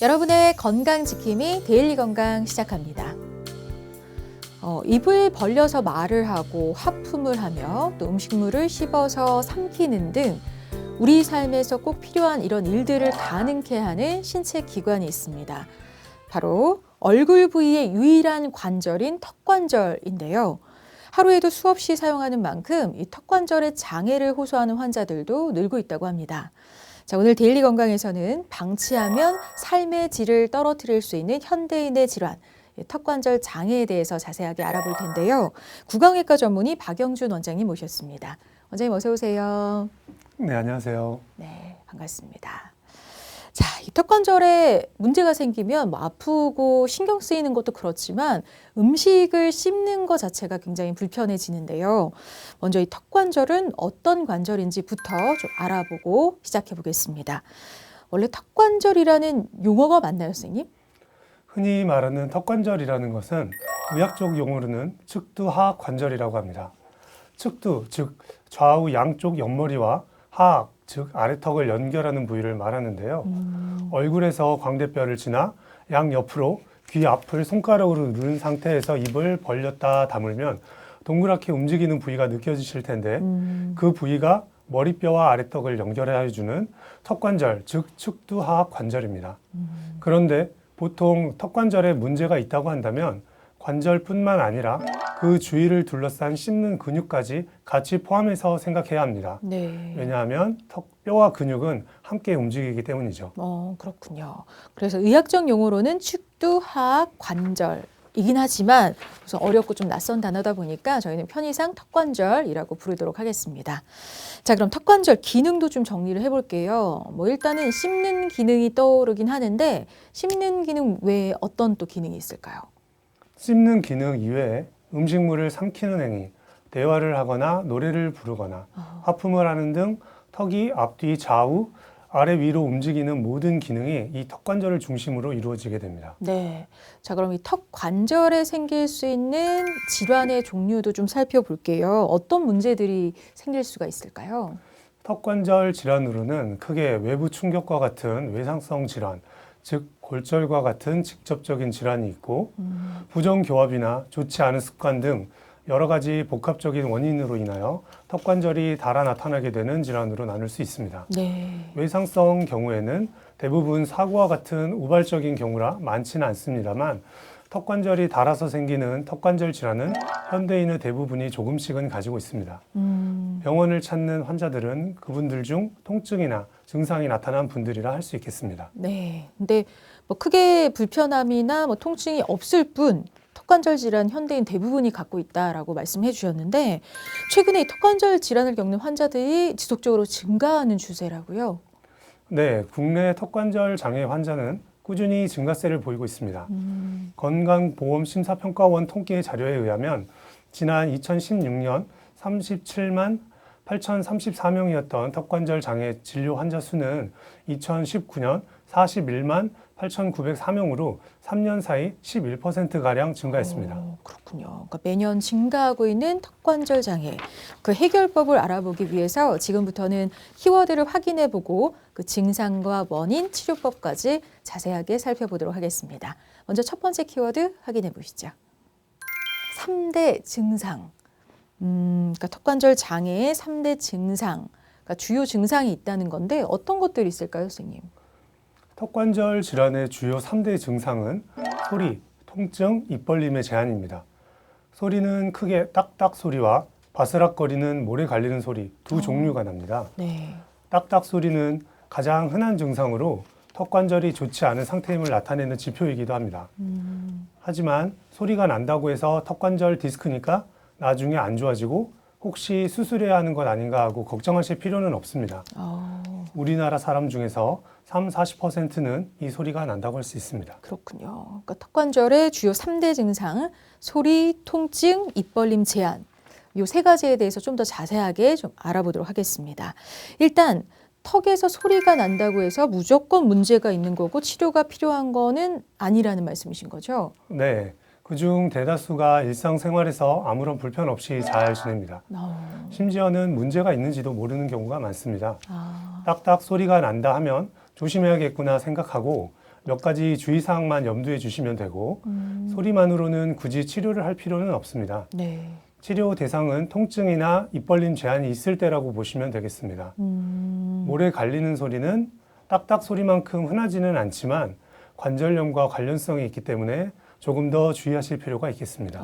여러분의 건강 지킴이 데일리 건강 시작합니다. 입을 벌려서 말을 하고 하품을 하며 또 음식물을 씹어서 삼키는 등 우리 삶에서 꼭 필요한 이런 일들을 가능케 하는 신체 기관이 있습니다. 바로 얼굴 부위의 유일한 관절인 턱관절인데요. 하루에도 수없이 사용하는 만큼 이 턱관절의 장애를 호소하는 환자들도 늘고 있다고 합니다. 자, 오늘 데일리 건강에서는 방치하면 삶의 질을 떨어뜨릴 수 있는 현대인의 질환, 턱관절 장애에 대해서 자세하게 알아볼 텐데요. 구강외과 전문의 박영준 원장님 모셨습니다. 원장님 어서 오세요. 네, 안녕하세요. 네, 반갑습니다. 자, 이 턱관절에 문제가 생기면 아프고 신경 쓰이는 것도 그렇지만 음식을 씹는 것 자체가 굉장히 불편해지는데요. 먼저 이 턱관절은 어떤 관절인지부터 좀 알아보고 시작해 보겠습니다. 원래 턱관절이라는 용어가 맞나요, 선생님? 흔히 말하는 턱관절이라는 것은 의학적 용어로는 측두하악 관절이라고 합니다. 측두, 즉 좌우 양쪽 옆머리와 하악, 즉 아래턱을 연결하는 부위를 말하는데요. 얼굴에서 광대뼈를 지나 양옆으로 귀 앞을 손가락으로 누른 상태에서 입을 벌렸다 다물면 동그랗게 움직이는 부위가 느껴지실 텐데 그 부위가 머리뼈와 아래턱을 연결해주는 턱관절, 즉 측두하악 관절입니다. 그런데 보통 턱관절에 문제가 있다고 한다면 관절뿐만 아니라 그 주위를 둘러싼 씹는 근육까지 같이 포함해서 생각해야 합니다. 네. 왜냐하면 뼈와 근육은 함께 움직이기 때문이죠. 그렇군요. 그래서 의학적 용어로는 측두하악 관절이긴 하지만 우선 어렵고 좀 낯선 단어다 보니까 저희는 편의상 턱관절이라고 부르도록 하겠습니다. 자, 그럼 턱관절 기능도 좀 정리를 해볼게요. 일단은 씹는 기능이 떠오르긴 하는데 씹는 기능 외에 어떤 또 기능이 있을까요? 씹는 기능 이외에 음식물을 삼키는 행위, 대화를 하거나 노래를 부르거나 하품을 하는 등 턱이 앞뒤 좌우 아래 위로 움직이는 모든 기능이 이 턱관절을 중심으로 이루어지게 됩니다. 네. 자, 그럼 이 턱관절에 생길 수 있는 질환의 종류도 좀 살펴볼게요. 어떤 문제들이 생길 수가 있을까요? 턱관절 질환으로는 크게 외부 충격과 같은 외상성 질환, 즉 골절과 같은 직접적인 질환이 있고 부정교합이나 좋지 않은 습관 등 여러 가지 복합적인 원인으로 인하여 턱관절이 닳아 나타나게 되는 질환으로 나눌 수 있습니다. 네. 외상성 경우에는 대부분 사고와 같은 우발적인 경우라 많지는 않습니다만 턱관절이 닳아서 생기는 턱관절 질환은 현대인의 대부분이 조금씩은 가지고 있습니다. 병원을 찾는 환자들은 그분들 중 통증이나 증상이 나타난 분들이라 할 수 있겠습니다. 네. 근데 크게 불편함이나 통증이 없을 뿐 턱관절 질환 현대인 대부분이 갖고 있다라고 말씀해 주셨는데 최근에 이 턱관절 질환을 겪는 환자들이 지속적으로 증가하는 추세라고요. 네, 국내 턱관절 장애 환자는 꾸준히 증가세를 보이고 있습니다. 건강보험심사평가원 통계 자료에 의하면 지난 2016년 37만 8,034명이었던 턱관절 장애 진료 환자 수는 2019년 41만 8,904명으로 3년 사이 11%가량 증가했습니다. 그렇군요. 그러니까 매년 증가하고 있는 턱관절 장애, 그 해결법을 알아보기 위해서 지금부터는 키워드를 확인해보고 그 증상과 원인, 치료법까지 자세하게 살펴보도록 하겠습니다. 먼저 첫 번째 키워드 확인해 보시죠. 3대 증상. 그러니까 턱관절 장애의 3대 증상, 그러니까 주요 증상이 있다는 건데 어떤 것들이 있을까요, 선생님? 턱관절 질환의 주요 3대 증상은 소리, 통증, 입 벌림의 제한입니다. 소리는 크게 딱딱 소리와 바스락거리는 모래 갈리는 소리 두 종류가 납니다. 네. 딱딱 소리는 가장 흔한 증상으로 턱관절이 좋지 않은 상태임을 나타내는 지표이기도 합니다. 하지만 소리가 난다고 해서 턱관절 디스크니까 나중에 안 좋아지고 혹시 수술해야 하는 것 아닌가 하고 걱정하실 필요는 없습니다. 우리나라 사람 중에서 40%는 이 소리가 난다고 할 수 있습니다. 그렇군요. 그러니까 턱관절의 주요 3대 증상, 소리, 통증, 입 벌림 제한. 이 세 가지에 대해서 좀 더 자세하게 좀 알아보도록 하겠습니다. 일단 턱에서 소리가 난다고 해서 무조건 문제가 있는 거고 치료가 필요한 거는 아니라는 말씀이신 거죠? 네. 그중 대다수가 일상생활에서 아무런 불편 없이 잘 지냅니다. 심지어는 문제가 있는지도 모르는 경우가 많습니다. 딱딱 소리가 난다 하면 조심해야겠구나 생각하고 몇 가지 주의사항만 염두에 주시면 되고 소리만으로는 굳이 치료를 할 필요는 없습니다. 네. 치료 대상은 통증이나 입 벌림 제한이 있을 때라고 보시면 되겠습니다. 모래 갈리는 소리는 딱딱 소리만큼 흔하지는 않지만 관절염과 관련성이 있기 때문에 조금 더 주의하실 필요가 있겠습니다.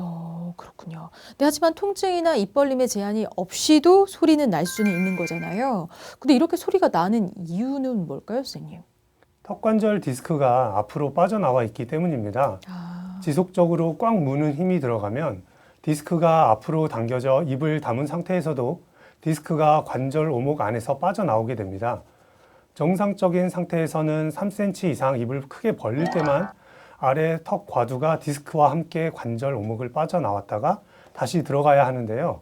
그렇군요. 네, 하지만 통증이나 입 벌림의 제한이 없이도 소리는 날 수는 있는 거잖아요. 근데 이렇게 소리가 나는 이유는 뭘까요, 선생님? 턱관절 디스크가 앞으로 빠져나와 있기 때문입니다. 지속적으로 꽉 무는 힘이 들어가면 디스크가 앞으로 당겨져 입을 다문 상태에서도 디스크가 관절 오목 안에서 빠져나오게 됩니다. 정상적인 상태에서는 3cm 이상 입을 크게 벌릴 때만 아래 턱 과두가 디스크와 함께 관절 오목을 빠져나왔다가 다시 들어가야 하는데요.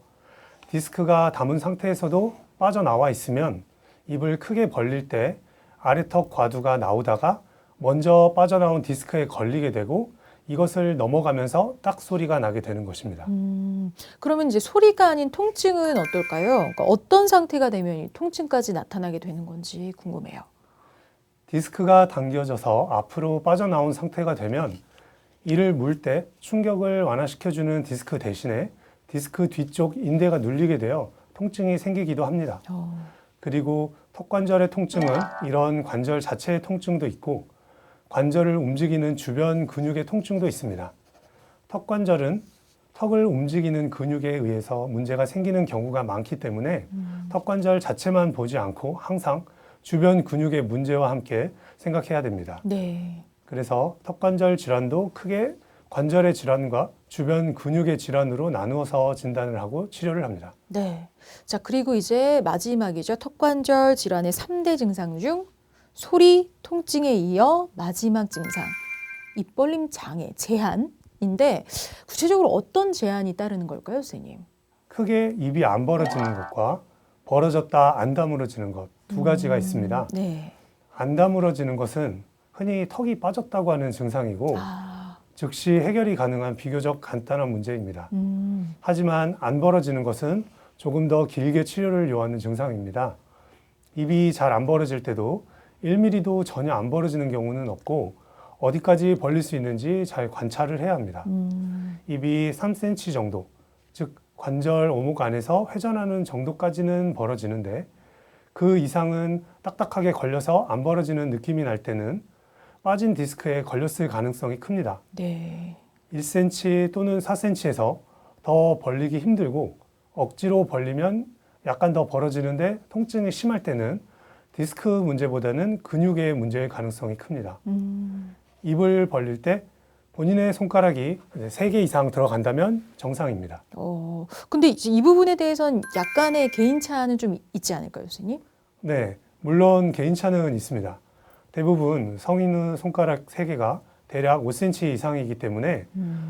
디스크가 담은 상태에서도 빠져나와 있으면 입을 크게 벌릴 때 아래 턱 과두가 나오다가 먼저 빠져나온 디스크에 걸리게 되고 이것을 넘어가면서 딱 소리가 나게 되는 것입니다. 그러면 이제 소리가 아닌 통증은 어떨까요? 그러니까 어떤 상태가 되면 이 통증까지 나타나게 되는 건지 궁금해요. 디스크가 당겨져서 앞으로 빠져나온 상태가 되면 이를 물 때 충격을 완화시켜주는 디스크 대신에 디스크 뒤쪽 인대가 눌리게 되어 통증이 생기기도 합니다. 그리고 턱관절의 통증은 이런 관절 자체의 통증도 있고 관절을 움직이는 주변 근육의 통증도 있습니다. 턱관절은 턱을 움직이는 근육에 의해서 문제가 생기는 경우가 많기 때문에 턱관절 자체만 보지 않고 항상 주변 근육의 문제와 함께 생각해야 됩니다. 네. 그래서 턱관절 질환도 크게 관절의 질환과 주변 근육의 질환으로 나누어서 진단을 하고 치료를 합니다. 네. 자, 그리고 이제 마지막이죠. 턱관절 질환의 3대 증상 중 소리, 통증에 이어 마지막 증상, 입 벌림 장애, 제한인데 구체적으로 어떤 제한이 따르는 걸까요, 선생님? 크게 입이 안 벌어지는 것과 벌어졌다 안 다물어지는 것 두 가지가 있습니다. 네. 안 다물어지는 것은 흔히 턱이 빠졌다고 하는 증상이고 즉시 해결이 가능한 비교적 간단한 문제입니다. 하지만 안 벌어지는 것은 조금 더 길게 치료를 요하는 증상입니다. 입이 잘 안 벌어질 때도 1mm도 전혀 안 벌어지는 경우는 없고 어디까지 벌릴 수 있는지 잘 관찰을 해야 합니다. 입이 3cm 정도, 즉 관절 오목 안에서 회전하는 정도까지는 벌어지는데 그 이상은 딱딱하게 걸려서 안 벌어지는 느낌이 날 때는 빠진 디스크에 걸렸을 가능성이 큽니다. 네. 1cm 또는 4cm에서 더 벌리기 힘들고 억지로 벌리면 약간 더 벌어지는데 통증이 심할 때는 디스크 문제보다는 근육의 문제일 가능성이 큽니다. 입을 벌릴 때 본인의 손가락이 3개 이상 들어간다면 정상입니다. 근데 이제 이 부분에 대해서는 약간의 개인차는 좀 있지 않을까요, 선생님? 네, 물론 개인차는 있습니다. 대부분 성인의 손가락 3개가 대략 5cm 이상이기 때문에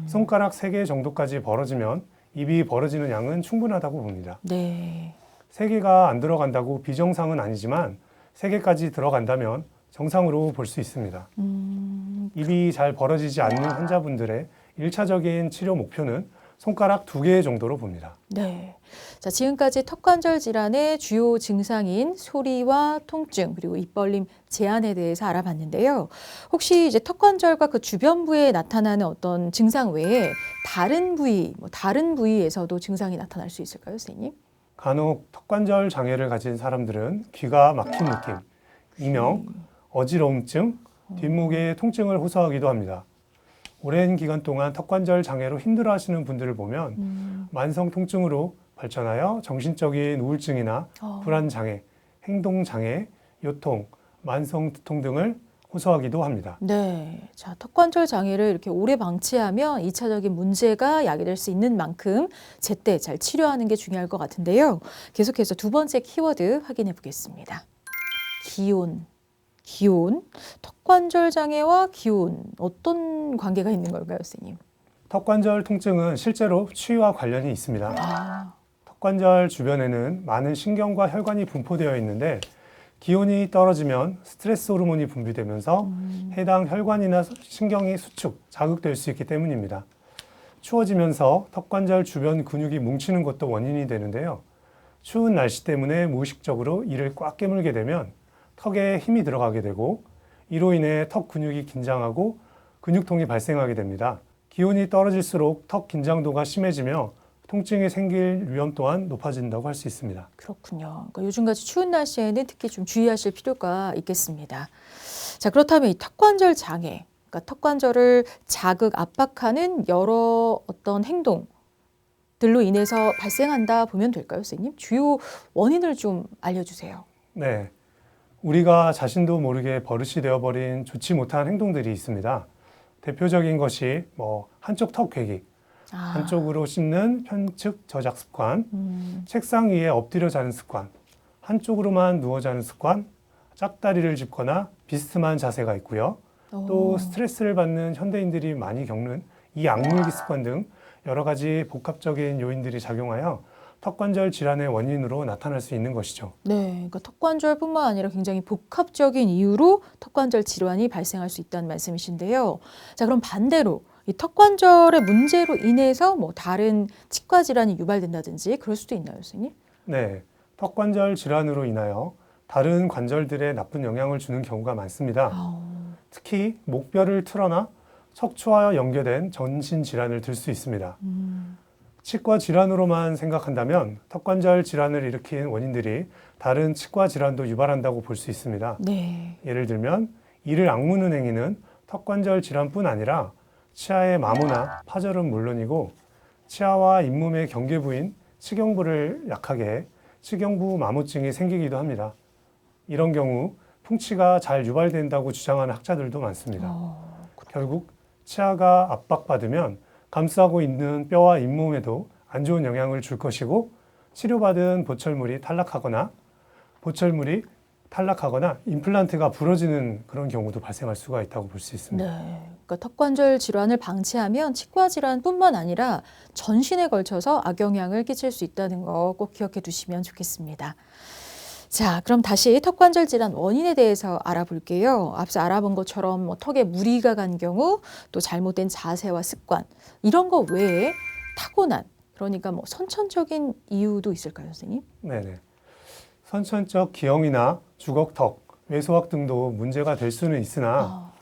손가락 3개 정도까지 벌어지면 입이 벌어지는 양은 충분하다고 봅니다. 네. 3개가 안 들어간다고 비정상은 아니지만 3개까지 들어간다면 정상으로 볼 수 있습니다. 입이 잘 벌어지지 않는 환자분들의 1차적인 치료 목표는 손가락 2개 정도로 봅니다. 네. 자, 지금까지 턱관절 질환의 주요 증상인 소리와 통증 그리고 입 벌림 제한에 대해서 알아봤는데요. 혹시 이제 턱관절과 그 주변 부에 나타나는 어떤 증상 외에 다른 부위에서도 증상이 나타날 수 있을까요, 선생님? 간혹 턱관절 장애를 가진 사람들은 귀가 막힌 느낌, 이명, 어지러움증, 뒷목의 통증을 호소하기도 합니다. 오랜 기간 동안 턱관절 장애로 힘들어하시는 분들을 보면 만성 통증으로 발전하여 정신적인 우울증이나 불안 장애, 행동 장애, 요통, 만성 두통 등을 호소하기도 합니다. 네. 자, 턱관절 장애를 이렇게 오래 방치하면 2차적인 문제가 야기될 수 있는 만큼 제때 잘 치료하는 게 중요할 것 같은데요. 계속해서 두 번째 키워드 확인해 보겠습니다. 기온. 턱관절 장애와 기온 어떤 관계가 있는 걸까요, 선생님? 턱관절 통증은 실제로 추위와 관련이 있습니다. 턱관절 주변에는 많은 신경과 혈관이 분포되어 있는데 기온이 떨어지면 스트레스 호르몬이 분비되면서 해당 혈관이나 신경이 수축, 자극될 수 있기 때문입니다. 추워지면서 턱관절 주변 근육이 뭉치는 것도 원인이 되는데요. 추운 날씨 때문에 무의식적으로 이를 꽉 깨물게 되면 턱에 힘이 들어가게 되고 이로 인해 턱 근육이 긴장하고 근육통이 발생하게 됩니다. 기온이 떨어질수록 턱 긴장도가 심해지며 통증이 생길 위험 또한 높아진다고 할 수 있습니다. 그렇군요. 그러니까 요즘같이 추운 날씨에는 특히 좀 주의하실 필요가 있겠습니다. 자, 그렇다면 이 턱관절 장애, 그러니까 턱관절을 자극, 압박하는 여러 어떤 행동들로 인해서 발생한다 보면 될까요, 선생님? 주요 원인을 좀 알려주세요. 네, 우리가 자신도 모르게 버릇이 되어버린 좋지 못한 행동들이 있습니다. 대표적인 것이 한쪽 턱 괴기, 한쪽으로 씹는 편측 저작 습관, 책상 위에 엎드려 자는 습관, 한쪽으로만 누워 자는 습관, 짝다리를 짚거나 비스듬한 자세가 있고요. 또 스트레스를 받는 현대인들이 많이 겪는 이 악물기 습관 등 여러 가지 복합적인 요인들이 작용하여 턱관절 질환의 원인으로 나타날 수 있는 것이죠. 네, 그러니까 턱관절뿐만 아니라 굉장히 복합적인 이유로 턱관절 질환이 발생할 수 있다는 말씀이신데요. 자, 그럼 반대로 이 턱관절의 문제로 인해서 다른 치과 질환이 유발된다든지 그럴 수도 있나요, 선생님? 네, 턱관절 질환으로 인하여 다른 관절들에 나쁜 영향을 주는 경우가 많습니다. 특히 목뼈를 틀어나 척추와 연결된 전신 질환을 들 수 있습니다. 치과 질환으로만 생각한다면 턱관절 질환을 일으킨 원인들이 다른 치과 질환도 유발한다고 볼 수 있습니다. 네. 예를 들면 이를 악무는 행위는 턱관절 질환뿐 아니라 치아의 마모나 파절은 물론이고 치아와 잇몸의 경계 부인 치경부를 약하게 해 치경부 마모증이 생기기도 합니다. 이런 경우 풍치가 잘 유발된다고 주장하는 학자들도 많습니다. 결국 치아가 압박받으면 감싸고 있는 뼈와 잇몸에도 안 좋은 영향을 줄 것이고 치료받은 보철물이 탈락하거나 임플란트가 부러지는 그런 경우도 발생할 수가 있다고 볼 수 있습니다. 네, 그러니까 턱관절 질환을 방치하면 치과 질환뿐만 아니라 전신에 걸쳐서 악영향을 끼칠 수 있다는 거 꼭 기억해 두시면 좋겠습니다. 자, 그럼 다시 턱관절 질환 원인에 대해서 알아볼게요. 앞서 알아본 것처럼 턱에 무리가 간 경우, 또 잘못된 자세와 습관, 이런 거 외에 타고난, 그러니까 선천적인 이유도 있을까요, 선생님? 네네. 선천적 기형이나 주걱턱, 외소각 등도 문제가 될 수는 있으나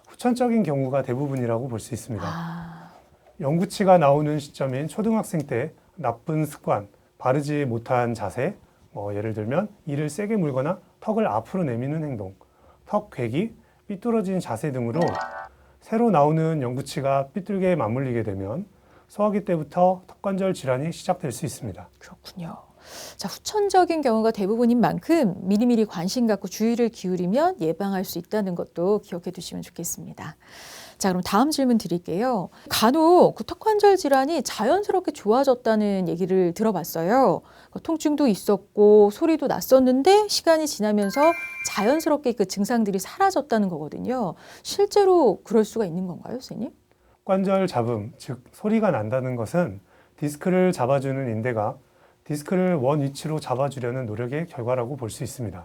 후천적인 경우가 대부분이라고 볼 수 있습니다. 영구치가 나오는 시점인 초등학생 때 나쁜 습관, 바르지 못한 자세, 예를 들면 이를 세게 물거나 턱을 앞으로 내미는 행동, 턱 괴기, 삐뚤어진 자세 등으로 새로 나오는 영구치가 삐뚤게 맞물리게 되면 소아기 때부터 턱관절 질환이 시작될 수 있습니다. 그렇군요. 자, 후천적인 경우가 대부분인 만큼 미리미리 관심 갖고 주의를 기울이면 예방할 수 있다는 것도 기억해 두시면 좋겠습니다. 자, 그럼 다음 질문 드릴게요. 간혹 턱관절 질환이 자연스럽게 좋아졌다는 얘기를 들어봤어요. 통증도 있었고 소리도 났었는데 시간이 지나면서 자연스럽게 그 증상들이 사라졌다는 거거든요. 실제로 그럴 수가 있는 건가요, 선생님? 턱관절 잡음, 즉 소리가 난다는 것은 디스크를 잡아주는 인대가 디스크를 원 위치로 잡아주려는 노력의 결과라고 볼 수 있습니다.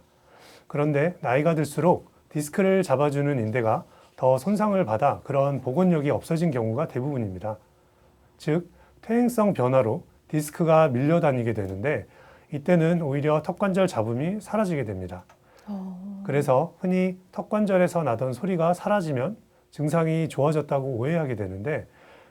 그런데 나이가 들수록 디스크를 잡아주는 인대가 더 손상을 받아 그런 복원력이 없어진 경우가 대부분입니다. 즉, 퇴행성 변화로 디스크가 밀려다니게 되는데 이때는 오히려 턱관절 잡음이 사라지게 됩니다. 그래서 흔히 턱관절에서 나던 소리가 사라지면 증상이 좋아졌다고 오해하게 되는데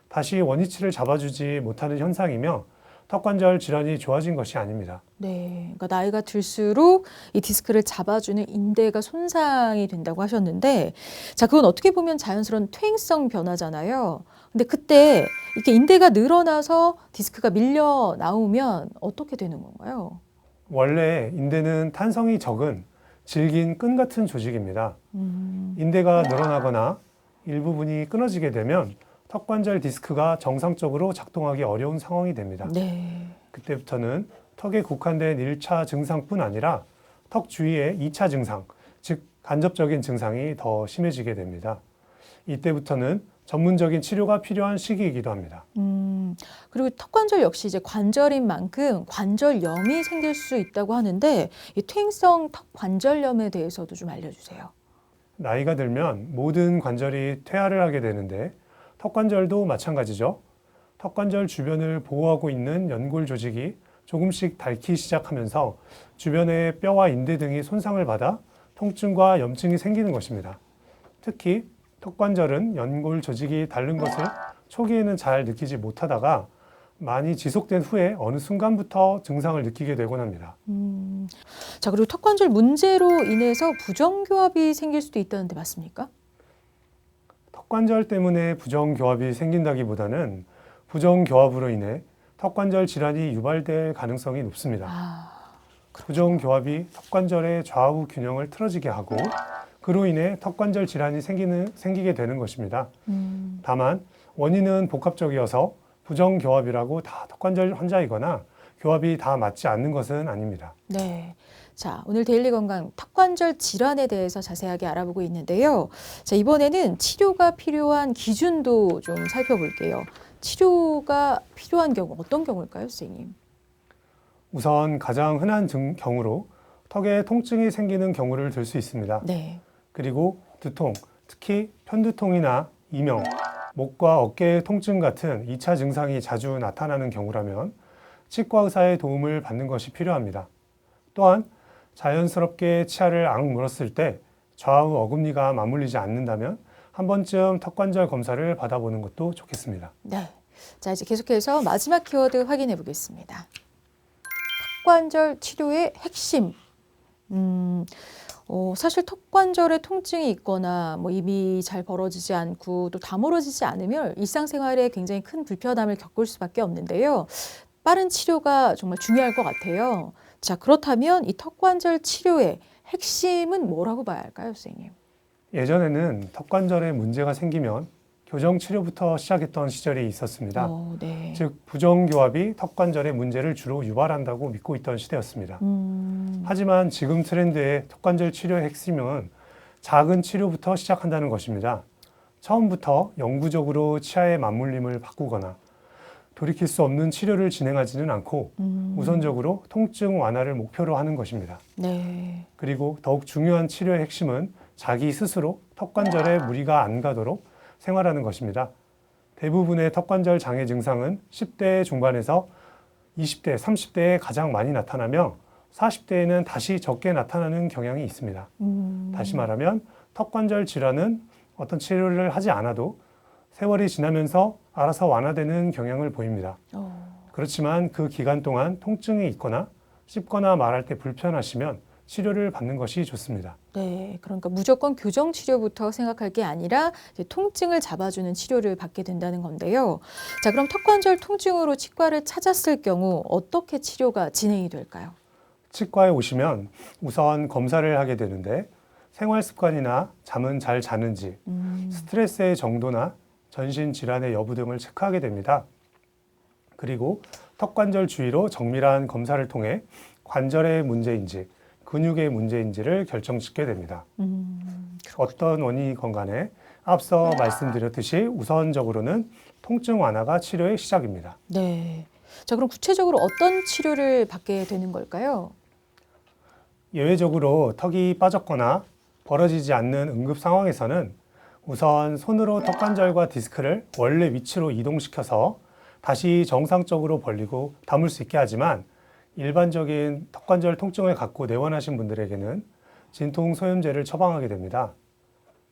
다시 원위치를 잡아주지 못하는 현상이며 턱관절 질환이 좋아진 것이 아닙니다. 네, 그러니까 나이가 들수록 이 디스크를 잡아주는 인대가 손상이 된다고 하셨는데, 자, 그건 어떻게 보면 자연스러운 퇴행성 변화잖아요. 근데 그때 이렇게 인대가 늘어나서 디스크가 밀려 나오면 어떻게 되는 건가요? 원래 인대는 탄성이 적은 질긴 끈 같은 조직입니다. 인대가 늘어나거나 일부분이 끊어지게 되면 턱관절 디스크가 정상적으로 작동하기 어려운 상황이 됩니다. 네. 그때부터는 턱에 국한된 1차 증상뿐 아니라 턱 주위의 2차 증상, 즉 간접적인 증상이 더 심해지게 됩니다. 이때부터는 전문적인 치료가 필요한 시기이기도 합니다. 그리고 턱관절 역시 이제 관절인 만큼 관절염이 생길 수 있다고 하는데 이 퇴행성 턱관절염에 대해서도 좀 알려주세요. 나이가 들면 모든 관절이 퇴화를 하게 되는데 턱관절도 마찬가지죠. 턱관절 주변을 보호하고 있는 연골 조직이 조금씩 닳기 시작하면서 주변의 뼈와 인대 등이 손상을 받아 통증과 염증이 생기는 것입니다. 특히 턱관절은 연골 조직이 다른 것을 초기에는 잘 느끼지 못하다가 많이 지속된 후에 어느 순간부터 증상을 느끼게 되곤 합니다. 자, 그리고 턱관절 문제로 인해서 부정교합이 생길 수도 있다는데 맞습니까? 턱관절 때문에 부정교합이 생긴다기보다는 부정교합으로 인해 턱관절 질환이 유발될 가능성이 높습니다. 부정교합이 턱관절의 좌우 균형을 틀어지게 하고 그로 인해 턱관절 질환이 생기게 되는 것입니다. 다만 원인은 복합적이어서 부정교합이라고 다 턱관절 환자이거나 교합이 다 맞지 않는 것은 아닙니다. 네. 자, 오늘 데일리 건강 턱관절 질환에 대해서 자세하게 알아보고 있는데요. 자, 이번에는 치료가 필요한 기준도 좀 살펴볼게요. 치료가 필요한 경우 어떤 경우일까요, 선생님? 우선 가장 흔한 경우로 턱에 통증이 생기는 경우를 들 수 있습니다. 네. 그리고 두통, 특히 편두통이나 이명, 목과 어깨의 통증 같은 2차 증상이 자주 나타나는 경우라면 치과 의사의 도움을 받는 것이 필요합니다. 또한 자연스럽게 치아를 악 물었을 때 좌우 어금니가 맞물리지 않는다면 한 번쯤 턱관절 검사를 받아보는 것도 좋겠습니다. 네. 자, 이제 계속해서 마지막 키워드 확인해 보겠습니다. 턱관절 치료의 핵심. 사실 턱관절에 통증이 있거나 뭐 입이 잘 벌어지지 않고 또 다물어지지 않으면 일상생활에 굉장히 큰 불편함을 겪을 수밖에 없는데요. 빠른 치료가 정말 중요할 것 같아요. 자, 그렇다면 이 턱관절 치료의 핵심은 뭐라고 봐야 할까요, 선생님? 예전에는 턱관절에 문제가 생기면 교정 치료부터 시작했던 시절이 있었습니다. 네. 즉 부정교합이 턱관절의 문제를 주로 유발한다고 믿고 있던 시대였습니다. 하지만 지금 트렌드의 턱관절 치료의 핵심은 작은 치료부터 시작한다는 것입니다. 처음부터 영구적으로 치아의 맞물림을 바꾸거나 돌이킬 수 없는 치료를 진행하지는 않고 우선적으로 통증 완화를 목표로 하는 것입니다. 네. 그리고 더욱 중요한 치료의 핵심은 자기 스스로 턱관절에 무리가 안 가도록 생활하는 것입니다. 대부분의 턱관절 장애 증상은 10대 중반에서 20대, 30대에 가장 많이 나타나며 40대에는 다시 적게 나타나는 경향이 있습니다. 다시 말하면 턱관절 질환은 어떤 치료를 하지 않아도 세월이 지나면서 알아서 완화되는 경향을 보입니다. 그렇지만 그 기간 동안 통증이 있거나 씹거나 말할 때 불편하시면 치료를 받는 것이 좋습니다. 네, 그러니까 무조건 교정 치료부터 생각할 게 아니라 이제 통증을 잡아주는 치료를 받게 된다는 건데요. 자, 그럼 턱관절 통증으로 치과를 찾았을 경우 어떻게 치료가 진행이 될까요? 치과에 오시면 우선 검사를 하게 되는데 생활 습관이나 잠은 잘 자는지, 스트레스의 정도나 전신 질환의 여부 등을 체크하게 됩니다. 그리고 턱관절 주위로 정밀한 검사를 통해 관절의 문제인지 근육의 문제인지를 결정짓게 됩니다. 어떤 원인이건 간에 앞서 말씀드렸듯이 우선적으로는 통증 완화가 치료의 시작입니다. 네. 자, 그럼 구체적으로 어떤 치료를 받게 되는 걸까요? 예외적으로 턱이 빠졌거나 벌어지지 않는 응급 상황에서는 우선 손으로 턱관절과 디스크를 원래 위치로 이동시켜서 다시 정상적으로 벌리고 담을 수 있게 하지만 일반적인 턱관절 통증을 갖고 내원하신 분들에게는 진통소염제를 처방하게 됩니다.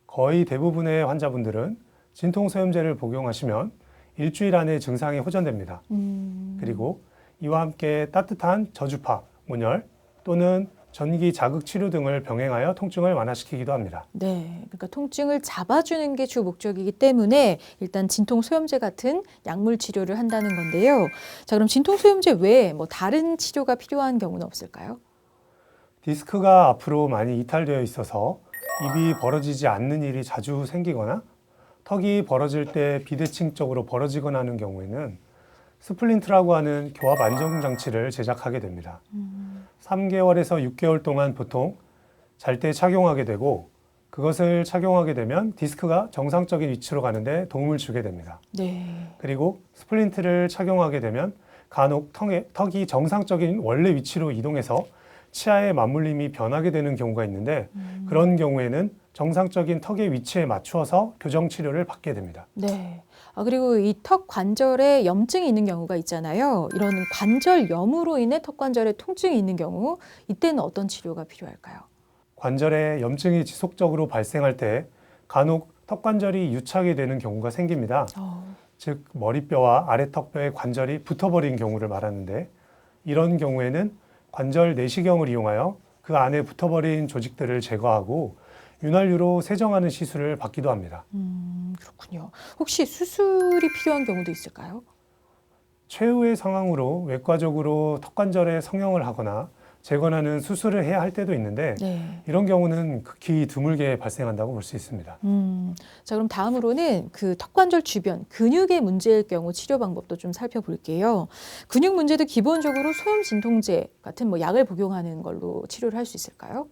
거의 대부분의 환자분들은 진통소염제를 복용하시면 일주일 안에 증상이 호전됩니다. 그리고 이와 함께 따뜻한 저주파, 온열 또는 전기 자극 치료 등을 병행하여 통증을 완화시키기도 합니다. 네, 그러니까 통증을 잡아주는 게 주 목적이기 때문에 일단 진통소염제 같은 약물 치료를 한다는 건데요. 자, 그럼 진통소염제 외에 뭐 다른 치료가 필요한 경우는 없을까요? 디스크가 앞으로 많이 이탈되어 있어서 입이 벌어지지 않는 일이 자주 생기거나 턱이 벌어질 때 비대칭적으로 벌어지거나 하는 경우에는 스플린트라고 하는 교합 안정장치를 제작하게 됩니다. 3개월에서 6개월 동안 보통 잘 때 착용하게 되고 그것을 착용하게 되면 디스크가 정상적인 위치로 가는데 도움을 주게 됩니다. 네. 그리고 스플린트를 착용하게 되면 간혹 턱이 정상적인 원래 위치로 이동해서 치아의 맞물림이 변하게 되는 경우가 있는데 그런 경우에는 정상적인 턱의 위치에 맞추어서 교정 치료를 받게 됩니다. 네. 그리고 이 턱 관절에 염증이 있는 경우가 있잖아요. 이런 관절염으로 인해 턱 관절에 통증이 있는 경우, 이때는 어떤 치료가 필요할까요? 관절에 염증이 지속적으로 발생할 때 간혹 턱관절이 유착이 되는 경우가 생깁니다. 어, 즉 머리뼈와 아래턱뼈의 관절이 붙어버린 경우를 말하는데 이런 경우에는 관절 내시경을 이용하여 그 안에 붙어버린 조직들을 제거하고 윤활유로 세정하는 시술을 받기도 합니다. 그렇군요. 혹시 수술이 필요한 경우도 있을까요? 최후의 상황으로 외과적으로 턱관절에 성형을 하거나 재건하는 수술을 해야 할 때도 있는데 네. 이런 경우는 극히 드물게 발생한다고 볼 수 있습니다. 자, 그럼 다음으로는 그 턱관절 주변 근육의 문제일 경우 치료 방법도 좀 살펴볼게요. 근육 문제도 기본적으로 소염 진통제 같은 뭐 약을 복용하는 걸로 치료를 할 수 있을까요?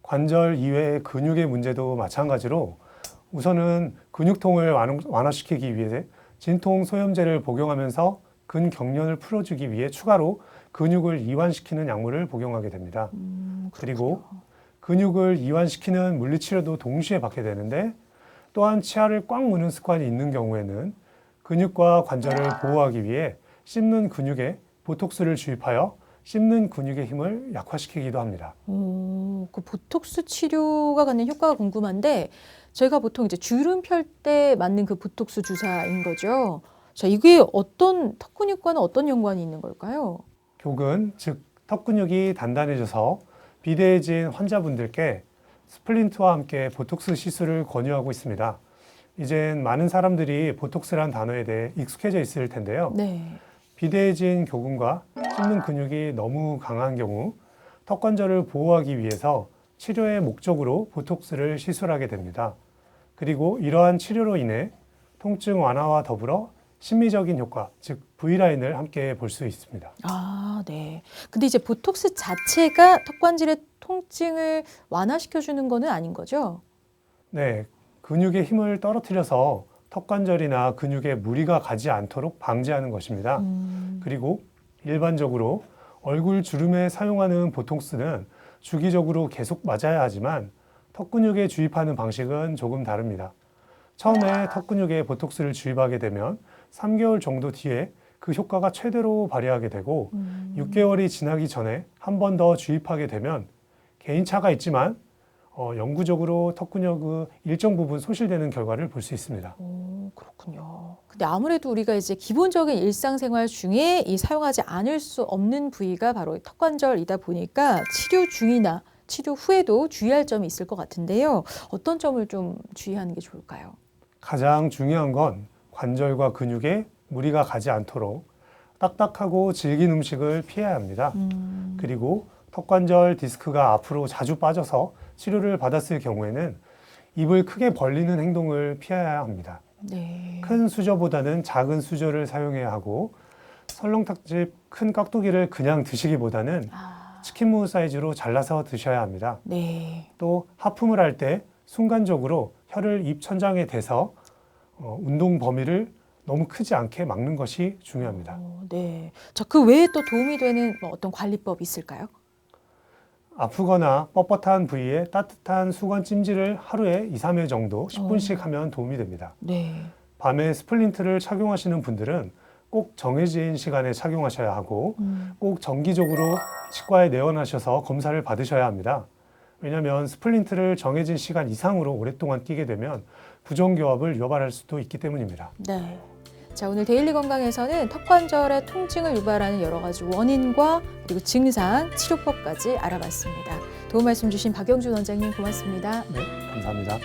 관절 이외의 근육의 문제도 마찬가지로 우선은 근육통을 완화시키기 위해 진통 소염제를 복용하면서 근경련을 풀어주기 위해 추가로 근육을 이완시키는 약물을 복용하게 됩니다. 그리고 근육을 이완시키는 물리치료도 동시에 받게 되는데 또한 치아를 꽉 무는 습관이 있는 경우에는 근육과 관절을 보호하기 위해 씹는 근육에 보톡스를 주입하여 씹는 근육의 힘을 약화시키기도 합니다. 그 보톡스 치료가 갖는 효과가 궁금한데 저희가 보통 이제 주름 펼 때 맞는 그 보톡스 주사인 거죠. 자, 이게 어떤 턱 근육과는 어떤 연관이 있는 걸까요? 교근, 즉 턱 근육이 단단해져서 비대해진 환자분들께 스플린트와 함께 보톡스 시술을 권유하고 있습니다. 이젠 많은 사람들이 보톡스란 단어에 대해 익숙해져 있을 텐데요. 네. 비대해진 교근과 씹는 근육이 너무 강한 경우 턱관절을 보호하기 위해서 치료의 목적으로 보톡스를 시술하게 됩니다. 그리고 이러한 치료로 인해 통증 완화와 더불어 심미적인 효과, 즉 V라인을 함께 볼 수 있습니다. 아, 네. 근데 이제 보톡스 자체가 턱관절의 통증을 완화시켜주는 거는 아닌 거죠? 네, 근육의 힘을 떨어뜨려서 턱관절이나 근육에 무리가 가지 않도록 방지하는 것입니다. 그리고 일반적으로 얼굴 주름에 사용하는 보톡스는 주기적으로 계속 맞아야 하지만 턱 근육에 주입하는 방식은 조금 다릅니다. 처음에 턱 근육에 보톡스를 주입하게 되면 3개월 정도 뒤에 그 효과가 최대로 발휘하게 되고 6개월이 지나기 전에 한 번 더 주입하게 되면 개인차가 있지만 영구적으로 턱 근육의 일정 부분 소실되는 결과를 볼 수 있습니다. 오, 그렇군요. 근데 아무래도 우리가 이제 기본적인 일상생활 중에 이 사용하지 않을 수 없는 부위가 바로 턱관절이다 보니까 치료 중이나 치료 후에도 주의할 점이 있을 것 같은데요. 어떤 점을 좀 주의하는 게 좋을까요? 가장 중요한 건 관절과 근육에 무리가 가지 않도록 딱딱하고 질긴 음식을 피해야 합니다. 그리고 턱관절 디스크가 앞으로 자주 빠져서 치료를 받았을 경우에는 입을 크게 벌리는 행동을 피해야 합니다. 네. 큰 수저보다는 작은 수저를 사용해야 하고 설렁탕집 큰 깍두기를 그냥 드시기보다는 치킨무 사이즈로 잘라서 드셔야 합니다. 네. 또 하품을 할 때 순간적으로 혀를 입 천장에 대서 운동 범위를 너무 크지 않게 막는 것이 중요합니다. 네. 자, 그 외에 또 도움이 되는 뭐 어떤 관리법이 있을까요? 아프거나 뻣뻣한 부위에 따뜻한 수건 찜질을 하루에 2, 3회 정도 10분씩 하면 도움이 됩니다. 네. 밤에 스플린트를 착용하시는 분들은 꼭 정해진 시간에 착용하셔야 하고 꼭 정기적으로 치과에 내원하셔서 검사를 받으셔야 합니다. 왜냐하면 스플린트를 정해진 시간 이상으로 오랫동안 끼게 되면 부정교합을 유발할 수도 있기 때문입니다. 네. 자, 오늘 데일리 건강에서는 턱관절의 통증을 유발하는 여러 가지 원인과 그리고 증상, 치료법까지 알아봤습니다. 도움 말씀 주신 박영준 원장님 고맙습니다. 네, 감사합니다.